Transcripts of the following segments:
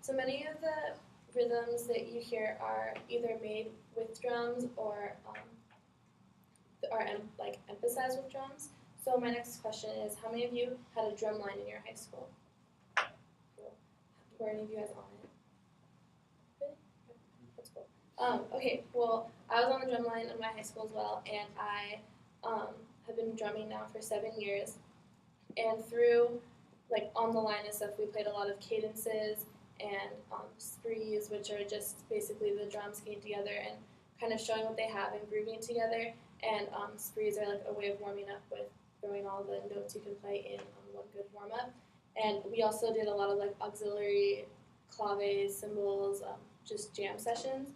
So many of the rhythms that you hear are either made with drums or are emphasized with drums. So my next question is, how many of you had a drum line in your high school? Cool. Were any of you guys on it? Really? That's cool. Okay, well, I was on the drum line in my high school as well, and I have been drumming now for 7 years. And through, on the line and stuff, we played a lot of cadences and sprees, which are just basically the drums getting together and kind of showing what they have and grooving together. And sprees are like a way of warming up with throwing all the notes you can play in one good warm-up. And we also did a lot of auxiliary claves, cymbals, just jam sessions.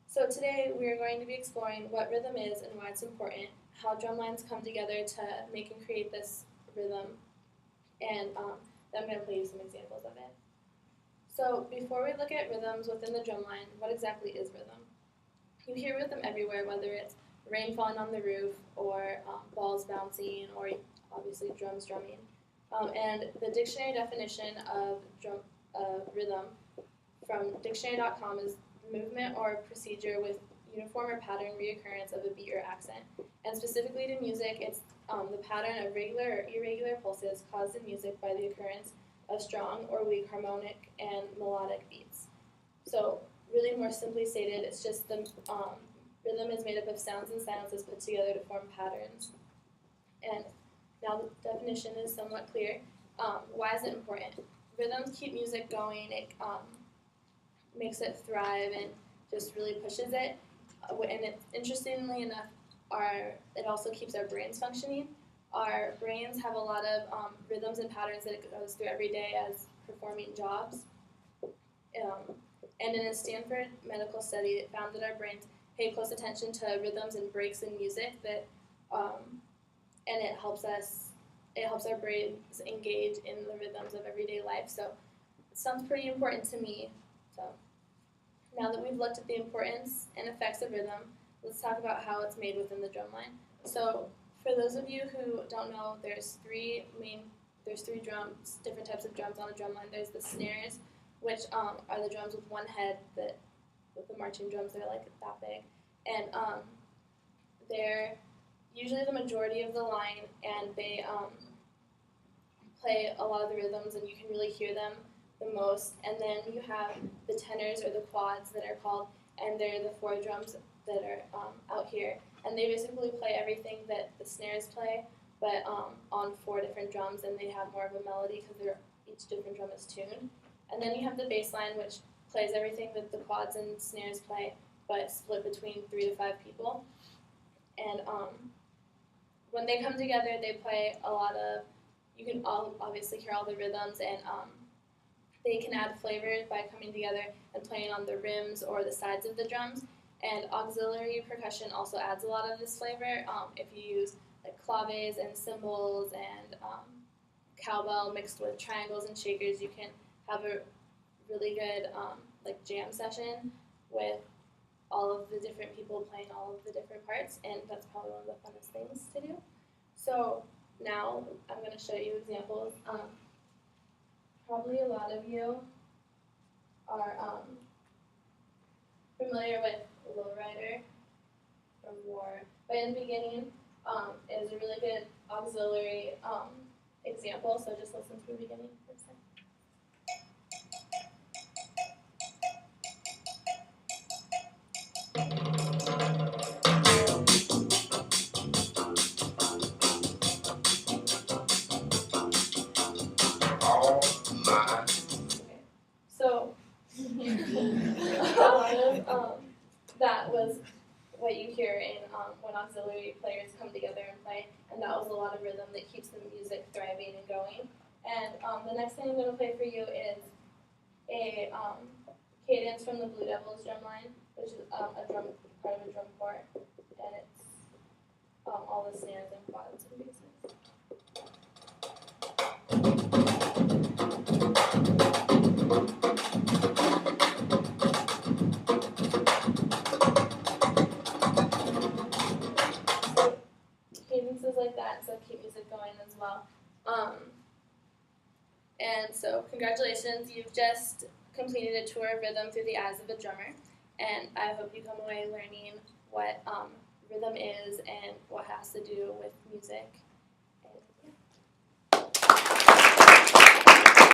So today we are going to be exploring what rhythm is and why it's important, how drum lines come together to make and create this rhythm, and then I'm going to play you some examples of it. So before we look at rhythms within the drum line, what exactly is rhythm? You hear rhythm everywhere, whether it's rain falling on the roof, or balls bouncing, or obviously drums drumming. And the dictionary definition of rhythm from dictionary.com is movement or procedure with uniform or pattern reoccurrence of a beat or accent. And specifically to music, it's the pattern of regular or irregular pulses caused in music by the occurrence of strong or weak harmonic and melodic beats. So really more simply stated, it's just the rhythm is made up of sounds and silences put together to form patterns. And now the definition is somewhat clear. Why is it important? Rhythms keep music going. It makes it thrive and just really pushes it. And interestingly enough, it also keeps our brains functioning. Our brains have a lot of rhythms and patterns that it goes through every day as performing jobs. And in a Stanford medical study, it found that our brains pay close attention to rhythms and breaks in music and it helps our brains engage in the rhythms of everyday life. So it sounds pretty important to me. So now that we've looked at the importance and effects of rhythm, let's talk about how it's made within the drum line. So for those of you who don't know, there's three drums, different types of drums on a drum line. There's the snares, which are the drums with one head that with the marching drums, they're like that big. And they're usually the majority of the line, and they play a lot of the rhythms, and you can really hear them the most. And then you have the tenors, or the quads that are called, and they're the four drums that are out here. And they basically play everything that the snares play, but on four different drums, and they have more of a melody because each different drum is tuned. And then you have the bass line, which plays everything that the quads and snares play, but split between 3 to 5 people. And when they come together, they play a lot of, you can obviously hear all the rhythms, and they can add flavor by coming together and playing on the rims or the sides of the drums. And auxiliary percussion also adds a lot of this flavor. If you use claves and cymbals and cowbell mixed with triangles and shakers, you can have a really good jam session with all of the different people playing all of the different parts, and that's probably one of the funnest things to do. So now I'm going to show you examples. Probably a lot of you are familiar with Lowrider from War, but in the beginning is a really good auxiliary example, so just listen to the beginning for a second. So a lot of that was what you hear in when auxiliary players come together and play, and that was a lot of rhythm that keeps the music thriving and going. And the next thing I'm going to play for you is a cadence from the Blue Devils drum line, which is part of a drum corps, and it's all the snares and quads and basses. Cadences like that, so keep music going as well. And so congratulations, you've just completed a tour of rhythm through the eyes of a drummer, and I hope you come away learning what rhythm is and what it has to do with music.